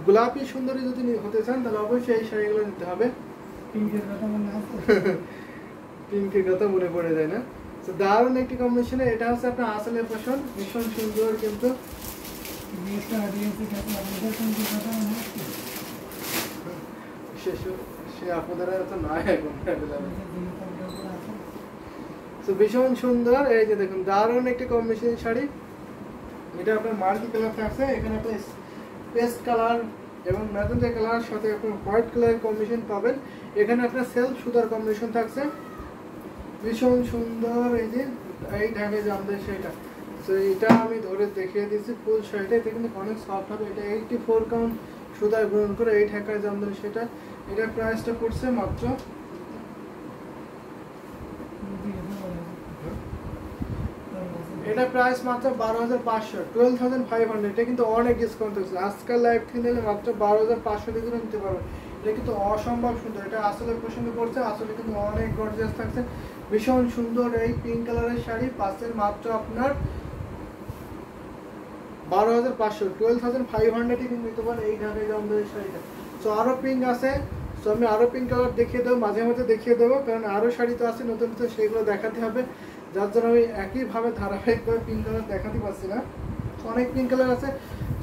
গোলাপি সুন্দরী যদি হতে চান তাহলে অবশ্যই এই শাড়িগুলো নিতে হবে। পিঙ্কের কথা মনে আছে? পিঙ্কের কথা মনে পড়ে যায় না? তো দারুণ একটি কম্বিনেশনে, এটা হচ্ছে আপনার আসলে পছন্দ, ভীষণ সুন্দর কিন্তু সে আপনাদের তো নয় এখন তো ভীষণ সুন্দর। এই যে দেখুন দারুণ একটি কম্বিনেশন শাড়ি, এটা আপনার মাল্টি কালার থাকছে, এখানে একটা পেস্ট কালার এবং ম্যাজেন্টা কালার সাথে আপনার হোয়াইট কালারের কম্বিনেশন পাবেন। এখানে আপনার সেলফ সুতার কম্বিনেশন থাকছে, ভীষণ সুন্দর। এই যে এই ঢাকে জামদানি শাড়িটা, তো এটা আমি ধরে দেখিয়ে দিচ্ছি ফুল শাড়িটা, এটা কিন্তু অনেক সফট হবে। এটা 84 কাউন্ট সুতায় গ্রহণ করে এই ঢাকায় জামদানি শাড়িটা, এটা প্রাইসটা পড়ছে মাত্র এটা প্রাইস মাত্র 12,500, 12,500। এটা কিন্তু অনেক ডিসকাউন্ট হচ্ছে, আজকাল লাইভ থেকে নিলে মাত্র 12,500 দিয়ে নিতে পারবেন। এটা কিন্তু অসম্ভব সুন্দর, এটা আসলে পছন্দ করছে, আসলে কিন্তু অনেক গর্জিয়াস থাকছে, ভীষণ সুন্দর। এই পিঙ্ক কালারের শাড়ি পাচ্ছেন মাত্র আপনার 12,500, 12,500 কিন্তু নিতে পারেন এই ঢাকায় জামদানি শাড়িটা। তো আরও পিঙ্ক আছে, তো আমি আরও পিঙ্ক কালার দেখিয়ে দেবো, মাঝে মাঝে দেখিয়ে দেবো, কারণ আরও শাড়ি তো আছে নতুন নতুন, সেইগুলো দেখাতে হবে, যার জন্য আমি একইভাবে ধারাবাহিকভাবে পিঙ্ক কালার দেখাতে পারছি না। অনেক পিঙ্ক কালার আছে,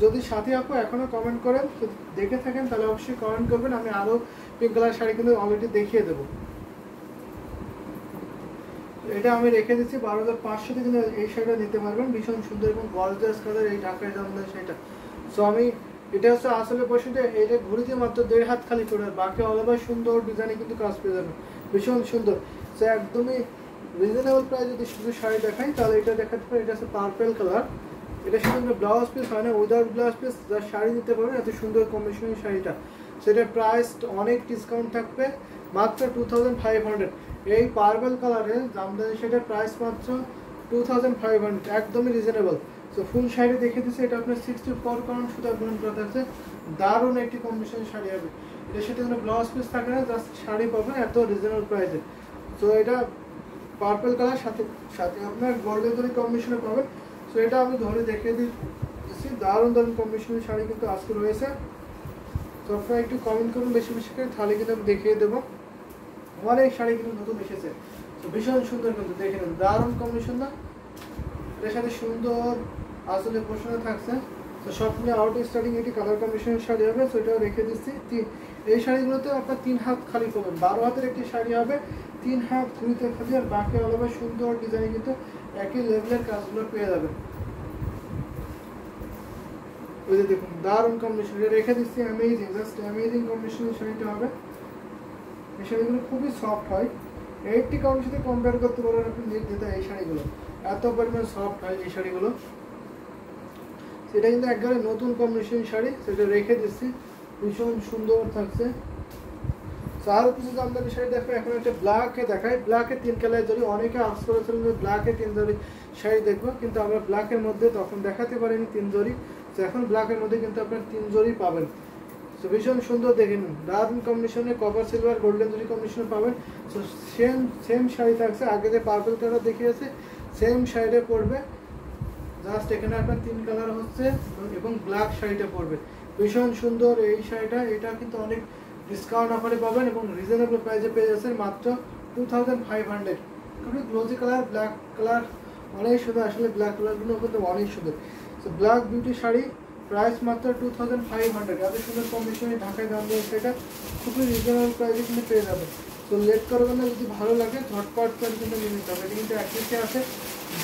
যদি সাথী আপু এখনও কমেন্ট করেন, যদি দেখে থাকেন তাহলে অবশ্যই কমেন্ট করবেন, আমি আরও পিঙ্ক কালার শাড়ি কিন্তু অলরেডি দেখিয়ে দেবো। এটা আমি রেখে দিচ্ছি 12,500 কিন্তু এই শাড়িটা নিতে পারবেন, ভীষণ সুন্দর এবং গর্জিয়াস কালার এই ঢাকায় জামদানি শাড়িটা। সো আমি এটা হচ্ছে আসলে পছন্দ, এটা ঘুরিতে মাত্র 1.5 হাত খালি করে, বাকি অল ওভার সুন্দর ডিজাইনে কিন্তু কাজ পেয়ে যাবেন, ভীষণ সুন্দর। সো একদমই রিজনেবল প্রাইস যদি শুধু শাড়ি দেখাই তাহলে এটা দেখাতে পারি, এটা হচ্ছে পার্পেল কালার, এটা শুধু ব্লাউজ পিস হয় না, উইদাউট ব্লাউজ পিস যার শাড়ি নিতে পারবেন, এত সুন্দর কম্বিনেশনের শাড়িটা। সেটার প্রাইস অনেক ডিসকাউন্ট থাকবে, মাত্র 2,500। এই পার্পেল কালারের জামদানি শাড়িটার প্রাইস মাত্র 2,500, একদমই রিজনেবল। সো ফুল শাড়ি দেখে দিচ্ছি, এটা আপনার 64 কাউন্ট সুতা গ্রহণ করা থাকছে, দারুণ একটি কম্বিনেশনের শাড়ি হবে। এটার সাথে কোনো ব্লাউজ পিস থাকে না, জাস্ট শাড়ি পাবেন এত রিজনেবল প্রাইসে। সো এটা পার্পল কালার সাথে সাথে আপনার গোল্ডেন জরি কম্বিনেশনে পাবেন। সো এটা আমি ধরে দেখিয়ে দিচ্ছি, দারুণ দারুণ কম্বিনেশনের শাড়ি কিন্তু আজকে রয়েছে। তো আপনারা একটু কমেন্ট করুন বেশি বেশি করে, তাহলে কিন্তু আমি দেখিয়ে দেবো। অনেক শাড়ি কিন্তু নতুন এসেছে, তো ভীষণ সুন্দর কিন্তু দেখে নেন, দারুণ কম্বিনেশন না, এর সাথে সুন্দর আসলে প্রশ্ন থাকছে। তো সব মিলে আউট স্টার্টিং একটি কালার কম্বিনেশনের শাড়ি হবে, তো এটাও রেখে দিচ্ছি। এই শাড়িগুলোতে আপনার 3 হাত খালি পাবেন, 12 হাতের একটি শাড়ি হবে, 3 হাত ঘুরিতে খালি, আর বাকি অলভাবে সুন্দর ডিজাইনে কিন্তু একই লেভেলের কাজগুলো পেয়ে যাবেন। ওই যে দেখুন দারুণ কম্বিনেশন, এটা রেখে দিচ্ছি, অ্যামেজিং, জাস্ট অ্যামেজিং কম্বিনেশনের শাড়িটা হবে। এই শাড়িগুলো খুবই সফট হয়, 80 কাউন্টের সাথে কম্পেয়ার করতে পারবেন আপনি নির্দ্বিধায়, এই শাড়িগুলো এত পরিমাণ সফট হয় এই শাড়িগুলো। সেটা কিন্তু একবারে নতুন কম্বিনেশন শাড়ি, সেটা রেখে দিচ্ছি, ভীষণ সুন্দর থাকছে। আরও কিছু জামদানি শাড়ি দেখো, এখন একটা ব্ল্যাকে দেখায়, ব্ল্যাকে 3 কালার জরি, অনেকে আস করেছিলেন যে ব্ল্যাকে 3 জরি শাড়ি দেখবো, কিন্তু আমরা ব্ল্যাকের মধ্যে তখন দেখাতে পারিনি 3 জরি, তো এখন ব্ল্যাকের মধ্যে কিন্তু আপনার 3 জরি পাবেন। তো ভীষণ সুন্দর দেখে নিন, দারুণ কম্বিনেশনে কপার সিলভার গোল্ডেন জরি কম্বিনেশনে পাবেন। তো সেম শাড়ি থাকছে, আগে যে পার্পল কালার দেখিয়েছে সেম শাড়িটা পরবে, জাস্ট এখানে আপনার 3 কালার হচ্ছে এবং ব্ল্যাক শাড়িটা পরবে, ভীষণ সুন্দর এই শাড়িটা। এটা কিন্তু অনেক ডিসকাউন্ট অফারে পাবেন এবং রিজনেবল প্রাইসে পেয়ে যাচ্ছেন মাত্র 2,500। খুবই গ্লোজি কালার, ব্ল্যাক কালার অনেক সুন্দর, আসলে ব্ল্যাক কালারগুলো কিন্তু অনেক সুন্দর। তো ব্ল্যাক বিউটি শাড়ি প্রাইস মাত্র 2,500, এত সুন্দর কম্বিনেশনে ঢাকায় দাম দিয়ে সেটা খুবই রিজনেবল প্রাইসে কিন্তু পেয়ে যাবেন। তো লেট করবেন না, যদি ভালো লাগে ঝটপট করে কিন্তু নিয়ে নিতে হবে। এটা কিন্তু একদিকে আছে,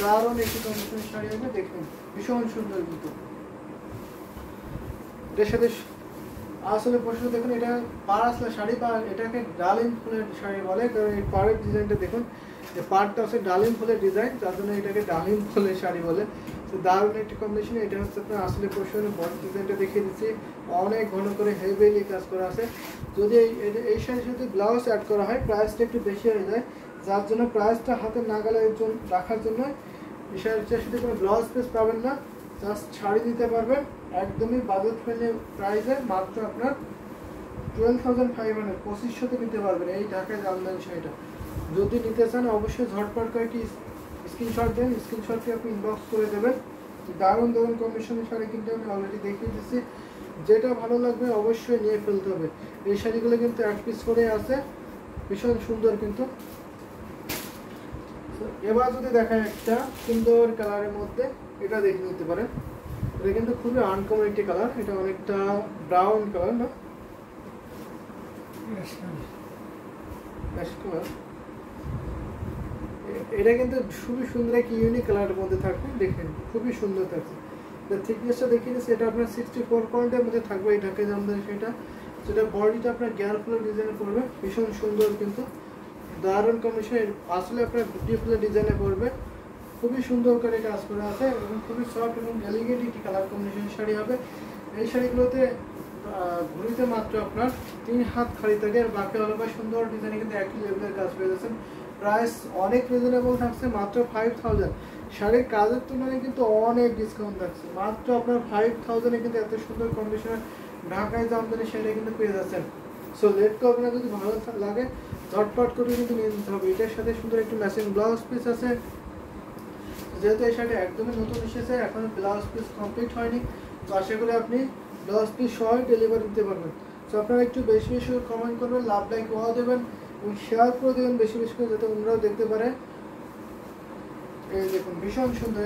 দারুণ একটি কম্বিনেশনের শাড়ি হবে, দেখুন ভীষণ সুন্দর কিন্তু। এটার সাথে আসলে প্রশ্ন দেখুন, এটা পাড় আসলে শাড়ি, বা এটাকে ডালিম ফুলের শাড়ি বলে, কারণ এই পাড়ের ডিজাইনটা দেখুন, যে পাড়টা হচ্ছে ডালিম ফুলের ডিজাইন, তার জন্য এটাকে ডালিম ফুলের শাড়ি বলে। তো দারুণ একটি কম্বিনেশন। এটা হচ্ছে আপনার আসলে প্রশ্ন বডি ডিজাইনটা দেখিয়ে দিচ্ছি, অনেক ঘন করে হেভিলি কাজ করা আছে। যদি এই শাড়ির সাথে ব্লাউজ অ্যাড করা হয় প্রাইসটা একটু বেশি হয়ে যায়, যার জন্য প্রাইসটা হাতে নাগালের জন্য রাখার জন্য এই শাড়িটার সাথে কোনো ব্লাউজ পিস পাবেন না, জাস্ট শাড়ি দিতে পারবেন একদমই বাজেট ফ্রেন্ডলি প্রাইসে, মাত্র আপনার 12,500, 2500তে নিতে পারবেন এই ঢাকায় জামদানি শাড়িটা। যদি নিতে চান অবশ্যই ঝটপট করে একটি স্ক্রিনশট দেন, স্ক্রিনশটটি আপনি ইনবক্স করে দেবেন। দারুণ দারুণ কম্বিনেশনের শাড়ি কিন্তু আমি অলরেডি দেখিয়ে দিচ্ছি, যেটা ভালো লাগবে অবশ্যই নিয়ে ফেলতে হবে। এই শাড়িগুলো কিন্তু এক পিস করে আছে, ভীষণ সুন্দর কিন্তু। এবার যদি দেখায় একটা সুন্দর কালারের মধ্যে, এটা দেখে নিতে পারেন। এটা কিন্তু খুবই আনকমন একটি কালার, এটা অনেকটা ব্রাউন কালার না, এটা কিন্তু খুবই সুন্দর এক ইউনিক কালারের মধ্যে থাকবে। দেখেন খুবই সুন্দর থাকছে। থিকনেসটা দেখিয়ে দিচ্ছি, এটা আপনার 64 পয়েন্টের মধ্যে থাকবে এই ঢাকাই জামদানি সেটা। সেটা বডিটা আপনার গ্যার ফুলের ডিজাইনে পড়বে, ভীষণ সুন্দর কিন্তু দারুণ কম্বিনেশন। আসলে আপনার গুটি ফুলের ডিজাইনে পড়বে, খুবই সুন্দর করে কাজ করা আছে এবং খুবই সফট এবং এলিগেন্ট একটি কালার কম্বিনেশন শাড়ি হবে। এই শাড়িগুলোতে ঘুরিতে মাত্র আপনার 3 হাত খালি থাকে, আর বাকি অলপা সুন্দর ডিজাইনে কিন্তু একই লেভেলের কাজ পেয়ে যাচ্ছেন। প্রাইস অনেক রিজনেবল থাকছে, মাত্র 5000। শাড়ির কাজের তুলনায় কিন্তু অনেক ডিসকাউন্ট থাকছে, মাত্র আপনার 5000-এ কিন্তু এত সুন্দর কন্ডিশনের ঢাকায় জামদানি শাড়ি কিন্তু পেয়ে যাচ্ছেন। সো লেট করবে না, যদি ভালো লাগে ঝটপট করে কিন্তু নিয়ে নিতে হবে। এটার সাথে সুন্দর একটি ম্যাচিং ব্লাউজ পিস আছে, যেহেতু এই শাড়ি একদমই নতুন এসেছে, এখন ব্লাউজ পিস কমপ্লিট হয়নি, তো আশা করি আপনি ব্লাউজ পিস সহ ডেলিভারি দিতে পারবেন। তো আপনারা একটু বেশি বেশি করে কমেন্ট করবেন, লাভ লাইক ওয়া দেবেন এবং শেয়ার করে দেবেন বেশি বেশি করে, যাতে ওনারাও দেখতে পারে। এই দেখুন ভীষণ সুন্দর,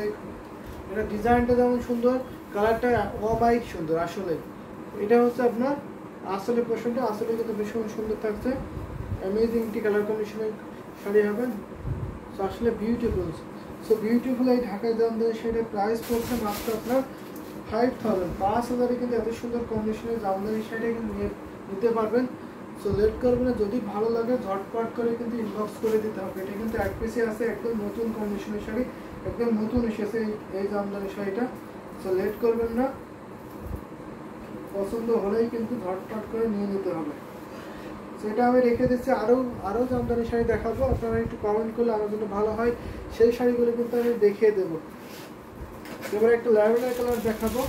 এটা ডিজাইনটা যেমন সুন্দর, কালারটা অবাইক সুন্দর। আসলে এটা হচ্ছে আপনার আসলে পোর্শনটা, আসলে কিন্তু ভীষণ সুন্দর থাকছে, অ্যামেজিং একটি কালার কম্বিনেশনের শাড়ি হবে। সো আসলে বিউটিফুল। সো বিউটিফুল এই ঢাকায় জামদানি শাড়ির প্রাইস পড়ছে মাত্র আপনার 5000। 5000-এ কিন্তু এত সুন্দর কম্বিনেশনের জামদানি শাড়ি কিন্তু নিতে পারবেন। সো লেট করবেন না, যদি ভালো লাগে ঝটপট করে কিন্তু ইনবক্স করে দিতে হবে। এটা কিন্তু এক পিসে আছে, একদম নতুন কন্ডিশনের শাড়ি, একদম নতুন এসেছে এই জামদানি শাড়িটা। সো লেট করবেন না, পছন্দ হলেই কিন্তু ঝটপট করে নিয়ে নিতে হবে। সেটা আমি রেখে দিচ্ছি, আরও জামদানি শাড়ি দেখাবো, আপনারা একটু কমেন্ট করলে আমার জন্য ভালো হয়, সেই শাড়িগুলো কিন্তু আমি দেখিয়ে দেবো। এবার একটা ল্যাভেন্ডার কালার দেখাবো,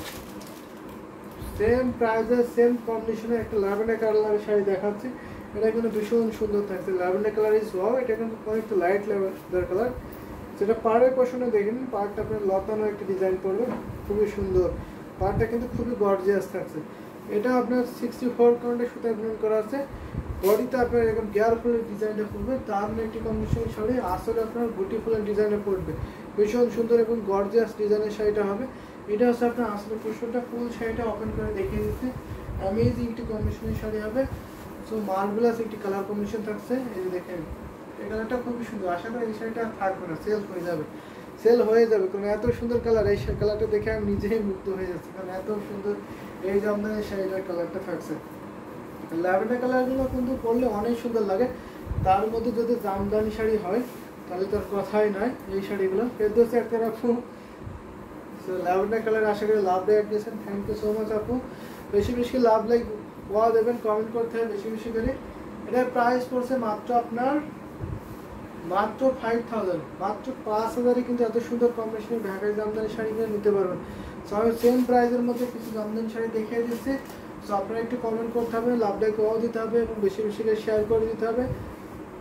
সেম প্রাইসে সেম কম্বিনেশনের একটা ল্যাভেন্ডার কালারের শাড়ি দেখাচ্ছি। এটা কিন্তু ভীষণ সুন্দর থাকছে, ল্যাভেন্ডার কালার ইজ ওয়াও। এটা কিন্তু অনেকটা লাইট ল্যাভেন্ডার কালার। সেটা পাড়ের পোর্শনে দেখে নিন, পাড়টা আপনার লতানো একটা ডিজাইন পড়বে, খুবই সুন্দর। পাড়টা কিন্তু খুবই গর্জিয়াস থাকছে। এটা আপনার 64 কাউন্টের সুতা বুনন করা আছে, বডিতে আপনার এরকম গিয়ার ফুলের ডিজাইনটা পড়বে, তার একটি কম্বিনেশন শাড়ি। আসলে আপনার গুটি ফুলের ডিজাইনে পড়বে, ভীষণ সুন্দর এবং গর্জিয়াস ডিজাইনের শাড়িটা হবে। এটা হচ্ছে আপনার আসলে পোর্শনটা, ফুল শাড়িটা ওপেন করে দেখিয়ে দিচ্ছি, অ্যামেজিং একটি কম্বিনেশনের শাড়ি হবে। সো মার্ভেলাস একটি কালার কম্বিনেশন থাকছে, এই যে দেখেন এই কালারটা খুবই সুন্দর। আশা করি এই শাড়িটা থাকবে না, সেল হয়ে যাবে, সেল হয়ে যাবে, কারণ এত সুন্দর কালার। এই কালারটা দেখে আমি নিজেই মুগ্ধ হয়ে যাচ্ছি, কারণ এত সুন্দর এই জামদানি শাড়িটার কালারটা থাকছে। ল্যাভেন্ডার কালারগুলো কিন্তু পরলে অনেক সুন্দর লাগে, তার মধ্যে যদি জামদানি শাড়ি হয় তাহলে তার কথাই নয়। এই শাড়িগুলো ফেরদৌসি একটা আপু, ল্যাভেন্ডার কালার আশা করি লাভ লাইক দিয়েছেন, থ্যাংক ইউ সো মাচ আপু। বেশি বেশি লাভ লাইক ওয়া দেবেন, কমেন্ট করতে হবে বেশি বেশি করে। এটার প্রাইস পড়ছে মাত্র আপনার মাত্র 5000, মাত্র 5000-এ কিন্তু এত সুন্দর কম্বিনেশনের ঢাকাই জামদানি শাড়িগুলো নিতে পারবেন। সো আমি সেম প্রাইসের মধ্যে কিছু জামদানি শাড়ি দেখিয়ে দিচ্ছি। সো আপনারা একটু কমেন্ট করতে হবে, লাভ লাইক ওয়াও দিতে হবে এবং বেশি বেশি করে শেয়ার করে দিতে হবে।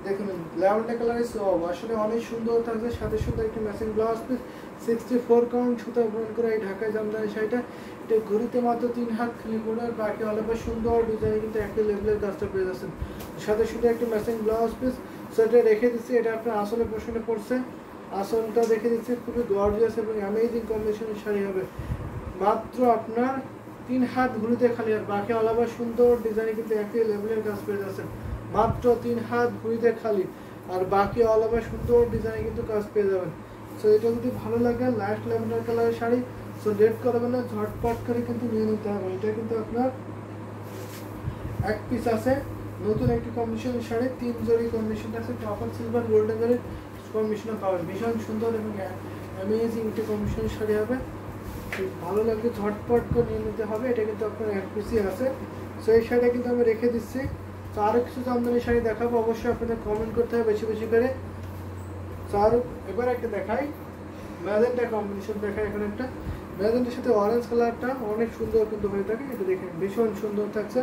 দেখুন ল্যাভেন্ডার কালারের আসলে অনেক সুন্দর থাকছে, সাথে সুন্দর একটি ম্যাচিং ব্লাউজ পিস, 64 কাউন্ট সুতা বুনন করে এই ঢাকাই জামদানি শাড়িটা। এটা ঘুরিতে মাত্র 3 হাত খালি পড়ে, আর বাকি অল্প সুন্দর ডিজাইন কিন্তু একই লেভেলের কাজটা পেয়ে যাচ্ছেন, সাথে সুন্দর একটি ম্যাচিং ব্লাউজ পিস। সো এটা রেখে দিচ্ছি, এটা আপনার আসলে পোর্শনে পড়ছে, আসলটা দেখে দিচ্ছি, খুবই গর্জিয়াস এবং অ্যামেজিং কম্বিনেশনের শাড়ি হবে। মাত্র আপনার 3 হাত ঘুরিতে খালি, আর বাকি অল্প সুন্দর ডিজাইন কিন্তু একই লেভেলের কাজ পেয়ে যাচ্ছেন। মাত্র 3 হাত ঘুরিতে খালি, আর বাকি অল ওভার সুন্দর ডিজাইনে কিন্তু কাজ পেয়ে যাবেন। সো এটা যদি ভালো লাগে, লাইট ল্যাভেন্ডার কালারের শাড়ি, সো লেট করবেন না, ঝটপট করে কিন্তু নিয়ে নিতে হবে। এটা কিন্তু আপনার এক পিস আছে, নতুন একটি কম্বিনেশনের শাড়ি, 3 জরি কম্বিনেশন আছে, কপার সিলভার গোল্ডেন জরির কম্বিনেশনে পাবেন। ভীষণ সুন্দর এবং অ্যামেজিং একটি কম্বিনেশনের শাড়ি হবে, ভালো লাগবে ঝটপট করে নিয়ে নিতে হবে। এটা কিন্তু আপনার এক পিসই আছে। সো এই শাড়িটা কিন্তু আমি রেখে দিচ্ছি। তো আরও কিছু জামদানি শাড়ি দেখাবো, অবশ্যই আপনাদের কমেন্ট করতে হবে বেশি বেশি করে। তো আরও এবার একটা দেখাই, ম্যাজেন্টা কম্বিনেশন দেখাই। এখানে একটা ম্যাজেন্টার সাথে অরেঞ্জ কালারটা অনেক সুন্দর কিন্তু হয়ে থাকে, এটা দেখেন ভীষণ সুন্দর থাকছে।